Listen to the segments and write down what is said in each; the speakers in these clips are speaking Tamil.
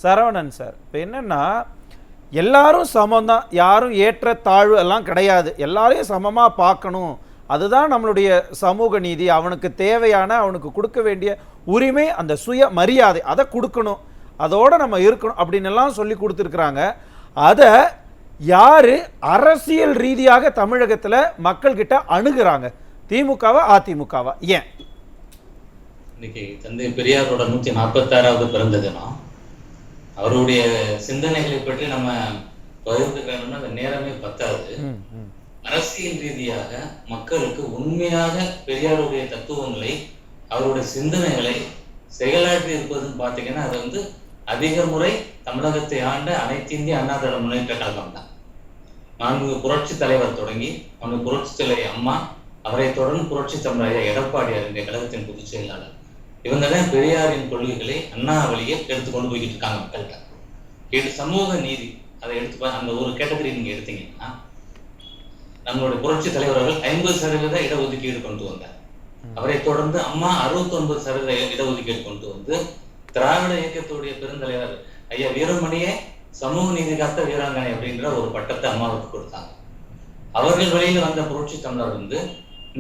சரவணன் சார், இப்போ என்னன்னா எல்லாரும் சமம்தான், யாரும் ஏற்ற தாழ்வு எல்லாம் கிடையாது, எல்லாரையும் சமமாக பார்க்கணும், அதுதான் நம்மளுடைய சமூக நீதி. அவனுக்கு தேவையான, அவனுக்கு கொடுக்க வேண்டிய உரிமை, அந்த சுய மரியாதை அதை கொடுக்கணும், அதோடு நம்ம இருக்கணும் அப்படின்னு எல்லாம் சொல்லி கொடுத்துருக்குறாங்க. அதை யார் அரசியல் ரீதியாக தமிழகத்தில் மக்கள்கிட்ட அணுகிறாங்க? திமுகவா அதிமுகவா? ஏன் இன்னைக்கு தந்தை பெரியாரோட 146வது பிறந்த தினம். அவருடைய சிந்தனைகளை பற்றி நம்ம பகிர்ந்துக்கணும்னா அந்த நேரமே பத்தாது. அரசியல் ரீதியாக மக்களுக்கு உண்மையாக பெரியாருடைய தத்துவங்களை, அவருடைய சிந்தனைகளை செயலாற்றி இருப்பதுன்னு பார்த்தீங்கன்னா அது வந்து அதிக முறை தமிழகத்தை ஆண்ட அனைத்து இந்திய அண்ணா திராவிட முன்னேற்ற கழகம் தான். 4 புரட்சி தலைவர் தொடங்கி அவனுக்கு புரட்சி தலைவி அம்மா, அவரை தொடர்ந்து புரட்சி தமிழர் எடப்பாடியார் என்ற கழகத்தின் பொதுச் செயலாளர், இவங்க தான் பெரியாரின் கொள்கைகளை அண்ணா வழியை எடுத்து கொண்டு போய்கிட்டு இருக்காங்க மக்கள்கிட்ட. இது சமூக நீதி. அதை எடுத்து அந்த ஒரு கேட்டகரி நீங்க எடுத்தீங்கன்னா, நம்மளுடைய புரட்சி தலைவர்கள் 50% இடஒதுக்கீடு கொண்டு வந்தார். அவரை தொடர்ந்து அம்மா 69% இடஒதுக்கீடு கொண்டு வந்து திராவிட இயக்கத்துடைய பெருந்தலைவர் ஐயா வீரமணியே சமூக நீதி காத்த வீராங்கனை அப்படின்ற ஒரு பட்டத்தை அம்மாவுக்கு கொடுத்தாங்க. அவர்கள் வழியில் வந்த புரட்சி தமிழர் வந்து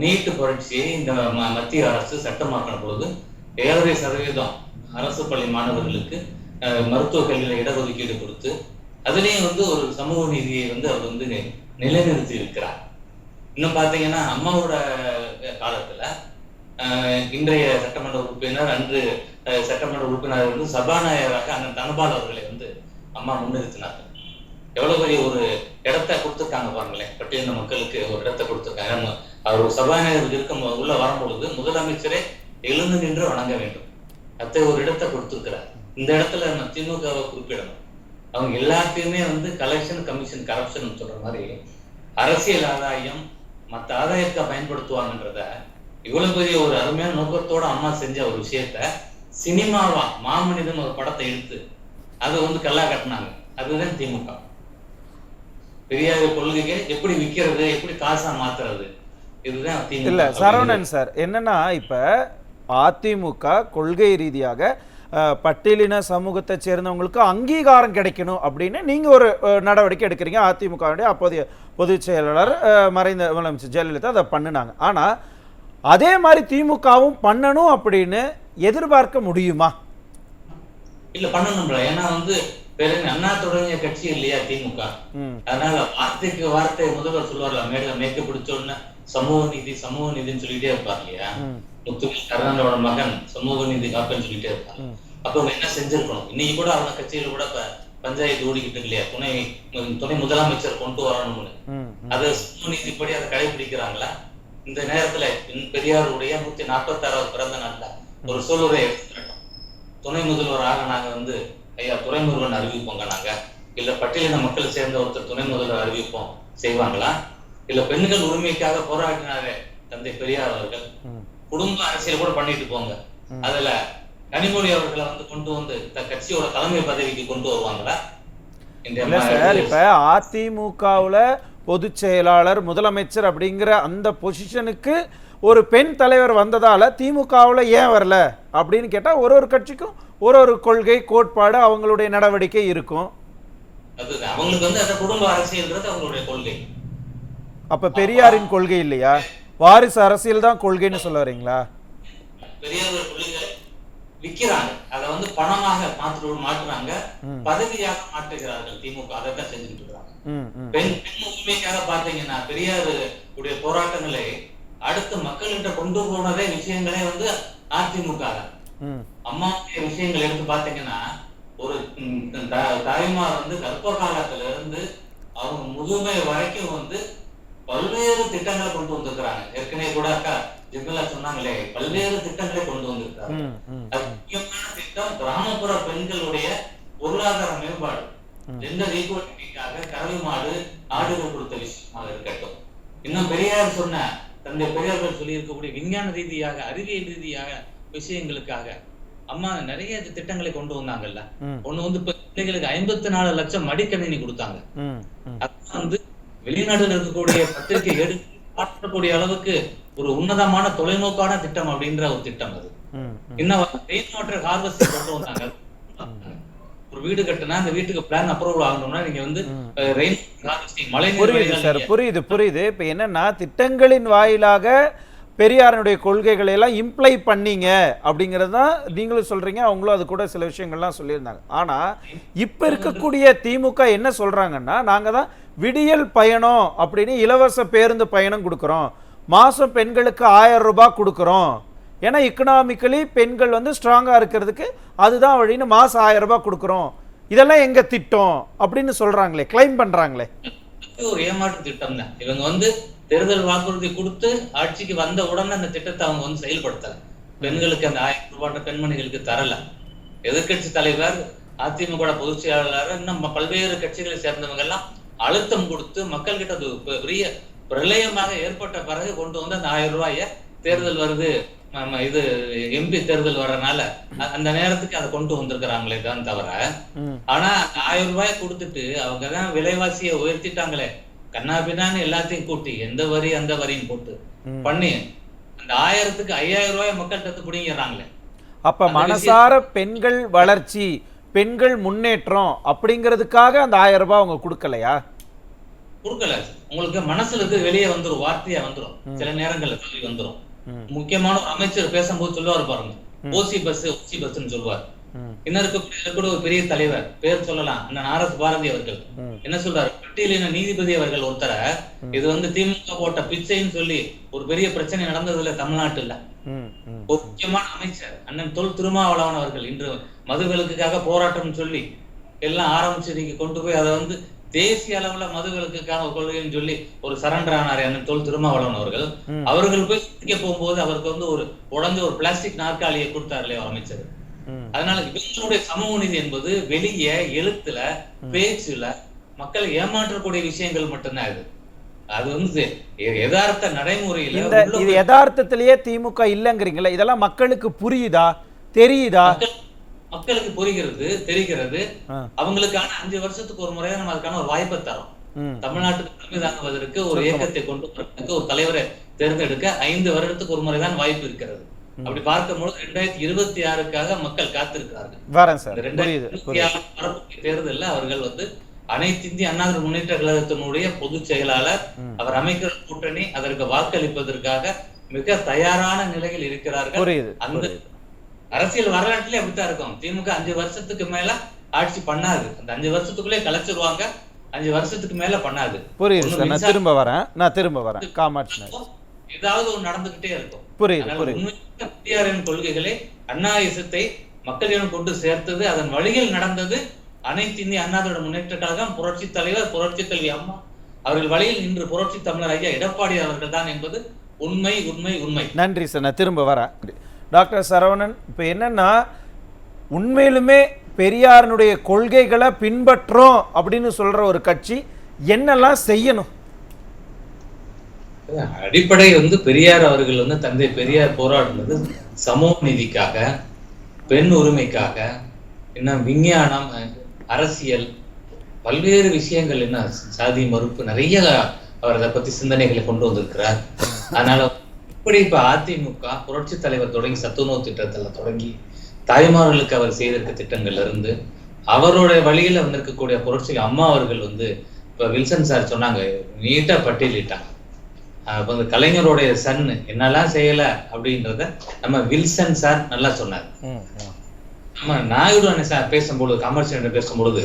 நீட்டு புரட்சியை இந்த மத்திய அரசு சட்டமாக்கின பொழுது 7.5% அரசு பள்ளி மாணவர்களுக்கு மருத்துவ கல்வியில இடஒதுக்கீடு கொடுத்து அதுலேயும் வந்து ஒரு சமூக நீதியை வந்து அவர் வந்து நிலைநிறுத்தி இருக்கிறார். இன்னும் பார்த்தீங்கன்னா அம்மாவோட காலத்துல இன்றைய சட்டமன்ற உறுப்பினர், அன்று சட்டமன்ற உறுப்பினர் வந்து சபாநாயகராக அண்ணன் தனபால் அவர்களை வந்து அம்மா முன்னிறுத்தினார்கள். எவ்வளவு பெரிய ஒரு இடத்த கொடுத்துருக்காங்க பாருங்களேன், பட்டியலின மக்களுக்கு ஒரு இடத்த கொடுத்துருக்காங்க. அவர் சபாநாயகர் இருக்க உள்ள வரும்பொழுது முதலமைச்சரே எழுந்து நின்று வணங்க வேண்டும், அத்தை ஒரு இடத்தை கொடுத்துருக்கிறார். இந்த இடத்துல நம்ம திமுகவை குறிப்பிடணும். அவங்க எல்லாத்தையுமே வந்து கலெக்ஷன் கமிஷன் கரப்ஷன் சொல்ற மாதிரி அரசியல் ஆதாயம் மற்ற ஆதாயத்தை பயன்படுத்துவாங்கன்றத இவ்வளவு பெரிய ஒரு அருமையான நோக்கத்தோட அம்மா செஞ்ச ஒரு விஷயத்த சினிமாவா மாமனிதன் ஒரு படத்தை எடுத்து அதை வந்து கல்லா கட்டினாங்க. அதுதான் திமுக. பெரியார் கொள்கையை எப்படி விற்கிறது, எப்படி காசா மாத்துறது, இதுதான் திமுக. இல்ல சரவணன் சார், என்னன்னா இப்ப அதிமுக கொள்கை ரீதியாக பட்டியலின சமூகத்தை சேர்ந்தவங்களுக்கு அங்கீகாரம் கிடைக்கணும் அப்படின்னு நீங்க ஒரு நடவடிக்கை எடுக்கிறீங்க. அதிமுகவுடைய அப்போதைய பொதுச் செயலாளர் மறைந்த முதலமைச்சர் ஜெயலலிதா அதை பண்ணினாங்க. ஆனா அதே மாதிரி திமுகவும் பண்ணணும் அப்படின்னு எதிர்பார்க்க முடியுமா? இல்ல பண்ணணும்ல. ஏன்னா வந்து அண்ணா தொடங்கிய கட்சி இல்லையா திமுக. அதனால வார்த்தைக்கு வார்த்தை முதல்வர் சொல்லுவார்ல, மேல மேய்க்க பிடிச்ச உடனே சமூக நீதி சமூக நீதினு சொல்லிட்டே இருப்பார் இல்லையா. முத்துவேல் கருணாநிதியோட மகன் சமூக நீதி காப்பேன்னு சொல்லிட்டே இருப்பாங்க. அப்ப அவங்க என்ன செஞ்சிருக்கணும்? இன்னைக்கு கூட அவங்க கட்சியில கூட பஞ்சாயத்து ஓடிக்கிட்டு இல்லையா, துணை முதலமைச்சர் கொண்டு வரணும்னு. அது சமூக நீதிப்படி அதை கடைபிடிக்கிறாங்களா? இந்த நேரத்துல பெரியாருடைய 146வது பிறந்த நாள்ல ஒரு சொல்லுரை எடுத்துக்கிட்டோம். துணை முதல்வராக நாங்க வந்து ஐயா துரைமுருகன் அறிவிப்போங்க நாங்க, இல்ல பட்டியலின மக்களை சேர்ந்த ஒருத்தர் துணை முதல்வர் அறிவிப்போம் செய்வாங்களா? இல்ல பெண்கள் உரிமைக்காக போராடினாரே தந்தை பெரியார் அவர்கள், குடும்ப அரசியல் கூட பண்ணிட்டு போங்க, அதுல கனிமொழி அவர்களை வந்து கொண்டு வந்து கட்சியோட தலைமை பதவிக்கு கொண்டு வருவாங்களா? இப்ப அதிமுகவுல பொதுச் செயலாளர் முதலமைச்சர் அப்படிங்கிற அந்த பொசிஷனுக்கு ஒரு பெண் தலைவர் வந்ததால திமுகவுல ஏன் வரல அப்படின்னு கேட்டா ஒரு ஒரு கட்சிக்கும் ஒரு கொள்கை கோட்பாடு அவங்களுடைய நடவடிக்கை இருக்கும். அவங்களுக்கு வந்து அந்த குடும்ப அரசியல்ன்றது அவங்களுடைய கொள்கை. அப்ப பெரியாரின் கொள்கை இல்லையா? வாரிசு அரசியல் தான் கொள்கைன்னு சொல்ல வரீங்களா? பெரியார் கொள்கைகளை விற்கிறாங்க, அதை வந்து பணமாக மாற்றுறாங்க, பதவியாக மாற்றுகிறார்கள். திமுக அதை தான் செஞ்சுட்டு இருக்காங்க. பெண் உரிமைக்காக பாத்தீங்கன்னா பெரியார் உடைய போராட்டங்களை அடுத்து மக்கள்கிட்ட கொண்டு போனதே விஷயங்களே வந்து அதிமுக. அம்மாவுடைய விஷயங்கள் எடுத்து பாத்தீங்கன்னா ஒரு தாய்மார் வந்து கர்ப்ப காலத்துல இருந்து அவங்க முதுமை வரைக்கும் வந்து பல்வேறு திட்டங்களை கொண்டு வந்திருக்கிறாங்க. ஏற்கனவே கூட அக்கா ஜிம்மலா சொன்னாங்களே, பல்வேறு திட்டங்களை கொண்டு வந்திருக்காங்க. முக்கியமான திட்டம் கிராமப்புற பெண்களுடைய பொருளாதார மேம்பாடு, ஜெண்டர் ஈக்குவாலிட்டிக்காக கறவை மாடு ஆடுகள் கொடுத்த விஷயமாக இருக்கட்டும். இன்னும் பெரியார் சொன்ன தந்தை பெரியார்கள் சொல்லி இருக்கக்கூடிய விஞ்ஞான ரீதியாக அறிவியல் ரீதியாக விஷயங்களுக்காக அம்மா நிறைய திட்டங்களை கொண்டு வந்தாங்கல்ல. ஒண்ணு வந்து பிள்ளைகளுக்கு 54 லட்சம் மடிக்கணினி கொடுத்தாங்க. அது வந்து வெளிநாடுல இருக்கக்கூடிய பத்திரிகை எடுத்து காட்டக்கூடிய அளவுக்கு ஒரு உன்னதமான தொலைநோக்கான திட்டம் அப்படின்ற ஒரு திட்டம் அது. இன்னும் ரெயின் வாட்டர் ஹார்வெஸ்டிங் கொண்டு வந்தாங்க. ஒரு வீடு கட்டினா அந்த வீட்டுக்கு பிளான் அப்ரூவல் ஆகணும்னா நீங்க வந்து ரெயின் ஹார்வெஸ்டிங் மழைநீர் புரியுது சார், வடிகால் புரியுது. இப்போ என்னன்னா திட்டங்களின் வாயிலாக பெரியாருடைய கொள்கைகளை எல்லாம் இம்ப்ளை பண்ணீங்க அப்படிங்கிறது தான் நீங்களும் சொல்றீங்க, அவங்களும் அது கூட சில விஷயங்கள்லாம் சொல்லியிருந்தாங்க. ஆனா இப்ப இருக்கக்கூடிய திமுக என்ன சொல்றாங்கன்னா, நாங்க தான் விடியல் பயணம் அப்படின்னு இலவச பேருந்து பயணம் கொடுக்குறோம், மாசம் பெண்களுக்கு 1000 ரூபாய் கொடுக்குறோம், ஏன்னா எக்கனாமிக்கலி பெண்கள் வந்து ஸ்ட்ராங்கா இருக்கிறதுக்கு அதுதான் வழின்னு மாசம் 1000 ரூபாய் கொடுக்குறோம், இதெல்லாம் எங்க திட்டம் அப்படின்னு சொல்றாங்களே, கிளைம் பண்றாங்களே. ஒரு ஏமாற்று திட்டம் தான். இவங்க வந்து தேர்தல் வாக்குறுதி கொடுத்து ஆட்சிக்கு வந்த உடனே அந்த திட்டத்தை அவங்க வந்து செயல்படுத்தல. பெண்களுக்கு அந்த 1000 ரூபாய் பெண்மணிகளுக்கு தரல. எதிர்கட்சி தலைவர், அதிமுக பொதுச் செயலாளர், இன்னும் பல்வேறு கட்சிகளை சேர்ந்தவங்க எல்லாம் அழுத்தம் கொடுத்து மக்கள் கிட்ட அது பெரிய பிரளயமாக ஏற்பட்ட பிறகு கொண்டு வந்து அந்த 1000 ரூபாய தேர்தல் வருது, இது எம்பி தேர்தல் வர்றதுனால அந்த நேரத்துக்கு அதை கொண்டு வந்திருக்கிறாங்களே தான் தவிர, ஆனா 1000 ரூபாய் கொடுத்துட்டு அவங்கதான் விலைவாசியை உயர்த்திட்டாங்களே, கண்ணா பின்னான்னு எல்லாத்தையும் கூட்டி எந்த வரி அந்த வரியும் போட்டு பண்ணி அந்த 1000க்கு 5000 ரூபாய் மக்கள் தத்து பிடிங்கிறாங்களே. அப்ப மனசார பெண்கள் வளர்ச்சி, பெண்கள் முன்னேற்றம் அப்படிங்கிறதுக்காக அந்த 1000 ரூபாய் அவங்க கொடுக்கலையா? கொடுக்கல. உங்களுக்கு மனசுல இருக்கு வெளியே வந்துரும், வார்த்தையா வந்துரும், சில நேரங்கள்ல சொல்லி வந்துரும். முக்கியமான ஒரு அமைச்சர் பேசும்போது சொல்லுவாரு பாருங்க, ஓசி பஸ்ன்னு சொல்லுவார். இன்னொரு ஒரு பெரிய தலைவர் பேர் சொல்லலாம், அண்ணன் ஆர்.எஸ். பாரதி அவர்கள் என்ன சொல்றாரு, பட்டியலின நீதிபதி அவர்கள் ஒருத்தர இது வந்து திமுக போட்ட பிச்சைன்னு சொல்லி ஒரு பெரிய பிரச்சனை நடந்தது இல்ல தமிழ்நாட்டுல. ஒரு முக்கியமான அமைச்சர் அண்ணன் தொல் திருமாவளவன் அவர்கள் இன்று மதுவிலக்குக்காக போராட்டம் சொல்லி எல்லாம் ஆரம்பிச்சு நீங்க கொண்டு போய் அதை வந்து தேசிய அளவுல மதுவிலக்குக்கான கொள்கைன்னு சொல்லி ஒரு சரண்டர் ஆனார் அண்ணன் தொல் திருமாவளவன் அவர்கள் போய் சிக்க போகும்போது அவருக்கு வந்து ஒரு உடஞ்ச ஒரு பிளாஸ்டிக் நாற்காலியை கொடுத்தாரு இல்லையா அமைச்சர். அதனால இவங்களுடைய சமூக நீதி என்பது வெளியே எழுத்துல பேச்சுல மக்களை ஏமாற்றக்கூடிய விஷயங்கள் மட்டும்தான். அது வந்து யதார்த்த நடைமுறையில இது யதார்த்தத்திலேயே திமுக இல்லங்கிறீங்களா? இதெல்லாம் மக்களுக்கு புரியுதா, தெரியுதா? மக்களுக்கு புரிகிறது, தெரிகிறது. அவங்களுக்கான 5 வருஷத்துக்கு ஒரு முறையா நம்ம அதுக்கான ஒரு வாய்ப்பை தரோம். தமிழ்நாட்டுக்கு தலைமை தாங்குவதற்கு ஒரு இயக்கத்தை கொண்டு வரதுக்கு ஒரு தலைவரை தேர்ந்தெடுக்க 5 வருடத்துக்கு ஒரு முறைதான் வாய்ப்பு இருக்கிறது. அப்படி பார்க்கும்போது 2026க்காக மக்கள் காத்திருக்கிறார்கள். 2026 தேர்தலில் அவர்கள் வந்து அனைத்து இந்திய அண்ணா திராவிட முன்னேற்ற கழகத்தினுடைய பொதுச் செயலாளர், அவர் அமைக்கிற கூட்டணி அதற்கு வாக்களிப்பதற்காக மிக தயாரான நிலையில் இருக்கிறார்கள். அந்த அரசியல் வரலாற்றிலே அப்படித்தான் இருக்கும். திமுக 5 வருஷத்துக்கு மேல ஆட்சி பண்ணாது, அந்த 5 வருஷத்துக்குள்ளே கலைச்சிருவாங்க, 5 வருஷத்துக்கு மேல பண்ணாது. புரியுது, நான் திரும்ப வரேன் காமாட்சி, ஏதாவது ஒன்று நடந்துகிட்டே இருக்கும். புரியுது. பெரியாரின் கொள்கைகளை, அண்ணாயிசத்தை மக்களிடம் கொண்டு சேர்த்தது, அதன் வழியில் நடந்தது அனைத்து இந்திய அண்ணா திராவிட முன்னேற்ற கழகம், புரட்சி தலைவர் புரட்சி தலைவி அம்மா அவர்கள் வழியில் இன்று புரட்சி தமிழர் ஐயா எடப்பாடி அவர்கள் தான் என்பது உண்மை உண்மை உண்மை. நன்றி சார், நான் திரும்ப வரேன். டாக்டர் சரவணன், இப்போ என்னன்னா உண்மையிலுமே பெரியாரனுடைய கொள்கைகளை பின்பற்றோம் அப்படின்னு சொல்ற ஒரு கட்சி என்னெல்லாம் செய்யணும்? அடிப்படை வந்து பெரியார் அவர்கள் வந்து தந்தை பெரியார் போராடுனது சமூக நீதிக்காக, பெண் உரிமைக்காக, இன்னும் விஞ்ஞானம், அரசியல், பல்வேறு விஷயங்கள், என்ன சாதி மறுப்பு, நிறைய அவர் அதை பத்தி சிந்தனைகளை கொண்டு வந்திருக்கிறார். அதனால இப்படி இப்ப அதிமுக புரட்சி தலைவர் தொடங்கி சத்துணவு திட்டத்துல தொடங்கி தாய்மார்களுக்கு அவர் செய்திருக்க திட்டங்கள்ல இருந்து அவருடைய வழியில வந்திருக்கக்கூடிய புரட்சி அம்மா அவர்கள் வந்து இப்ப வில்சன் சார் சொன்னாங்க, நீட்டா பட்டியலிட்டாங்க. வந்து கலைஞருடைய சன் என்னெல்லாம் செய்யல அப்படின்றத நம்ம வில்சன் சார் நல்லா சொன்னார். நம்ம நாயுடு சார் பேசும்பொழுது, காமர்ஸ் பேசும்பொழுது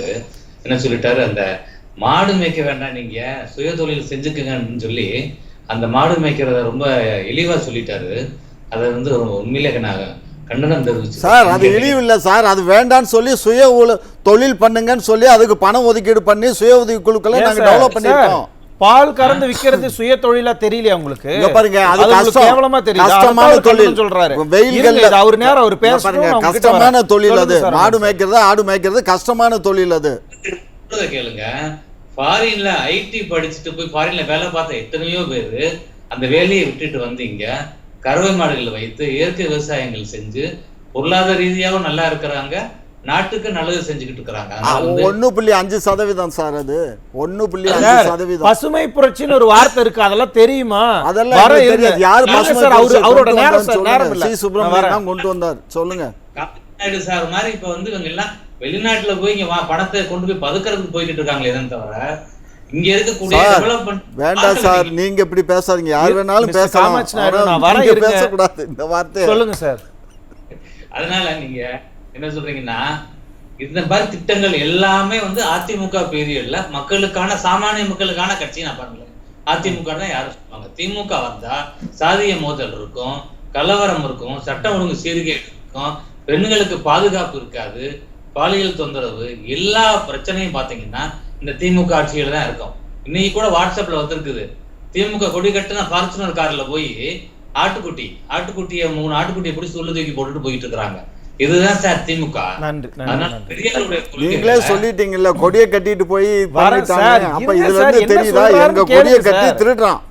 என்ன சொல்லிட்டாரு, அந்த மாடு மேய்க்க வேண்டாம், நீங்க சுய தொழில் செஞ்சுக்குங்கன்னு சொல்லி அந்த மாடு மேய்க்கிறத ரொம்ப இழிவா சொல்லிட்டாரு. அதை வந்து உண்மையிலே கண்டனம் தெரிவிச்சு சார், அது இழிவு இல்லை சார், அது வேண்டான்னு சொல்லி சுய தொழில் பண்ணுங்கன்னு சொல்லி அதுக்கு பணம் ஒதுக்கீடு பண்ணி சுய உதவி குழுக்களை நாங்க டெவலப் பண்ணிருக்கோம். பால் கறந்து விக்கிறது சுய தொழிலா தெரியலையா உங்களுக்கு? பாருங்க, அது கேவலமா தெரியும், கஷ்டமான தொழில் சொல்றாரு. வெயில்கள் அவர் நேரம் அவர் பேசுறாரு, கஷ்டமான தொழில் அது. மாடு மேய்க்கிறது, ஆடு மேய்க்கிறது கஷ்டமான தொழில் அது. கேளுங்க, ஃபாரின்ல ஐடி படிச்சுட்டு போய் ஃபாரின்ல வேலை பார்த்த எத்தனையோ பேரு அந்த வேலையை விட்டுட்டு வந்து இங்க கறவை மாடுகள் வைத்து இயற்கை விவசாயங்கள் செஞ்சு பொருளாதார ரீதியாகவும் நல்லா இருக்கிறாங்க, நாட்டுக்கு நல்லது செஞ்சுக்கிட்டு இருக்காங்க. 1.5% சார், அது 1.5%. பசுமை புரட்சின்னு ஒரு வார்த்தை இருக்கு, அதெல்லாம் தெரியுமா? அதெல்லாம் தெரியாது. யாரு பசுமை அவரோட நேரம் சி சுப்பிரமணியன் கொண்டு வந்தார், சொல்லுங்க. நாயுடு சார் மாதிரி இப்ப வந்து இவங்க எல்லாம் வெளிநாட்டுல போய் இங்க பணத்தை கொண்டு போய் பதுக்கிறதுக்கு போய்கிட்டு இருக்காங்களே தான் தவிர இங்க இருக்கக்கூடிய டெவலப்மெண்ட் வேண்டாம் சார், நீங்க இப்படி பேசாதீங்க. யார் வேணாலும் பேசலாம், பேசக்கூடாது இந்த வார்த்தை. சொல்லுங்க சார். அதனால நீங்க என்ன சொல்றீங்கன்னா, இந்த மாதிரி திட்டங்கள் எல்லாமே வந்து அதிமுக பீரியட்ல மக்களுக்கான சாமானிய மக்களுக்கான கட்சி நான் பண்ணல. அதிமுக தான் யாரும் சொல்லுவாங்க. திமுக வந்தா சாதிய மோதல் இருக்கும், கலவரம் இருக்கும், சட்டம் ஒழுங்கு சீர்கேடு இருக்கும், பெண்களுக்கு பாதுகாப்பு இருக்காது, பாலியல் தொந்தரவு, எல்லா பிரச்சனையும் பாத்தீங்கன்னா இந்த திமுக ஆட்சியில தான் இருக்கும். இன்னைக்கு கூட வாட்ஸ்அப்ல வந்திருக்குது, திமுக கொடி கட்டுன ஃபார்ச்சுனர் கார்ல போய் ஆட்டுக்குட்டிய 3 ஆட்டுக்குட்டியை பிடிச்சி உள்ள தூக்கி போட்டுட்டு போயிட்டு இருக்காங்க. இதுதான் சார் திமுக. நீங்களே சொல்லிட்டீங்கல்ல, கொடியை கட்டிட்டு போய் பண்ணிட்டாங்க. அப்ப இதுல இருந்து தெரியுதா எங்க கொடியை கட்டி திருடுறான்.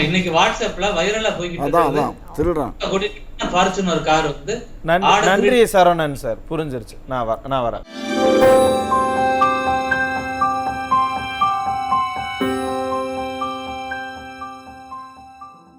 இன்னைக்கு வாட்ஸ்அப்ல வைரலா போய்கிட்டு திருடுறான். கொடி ஃபார்ச்சுனர் கார் வந்து. நன்றி சரவணன் சார், புரிஞ்சிருச்சு. நான் வரேன்.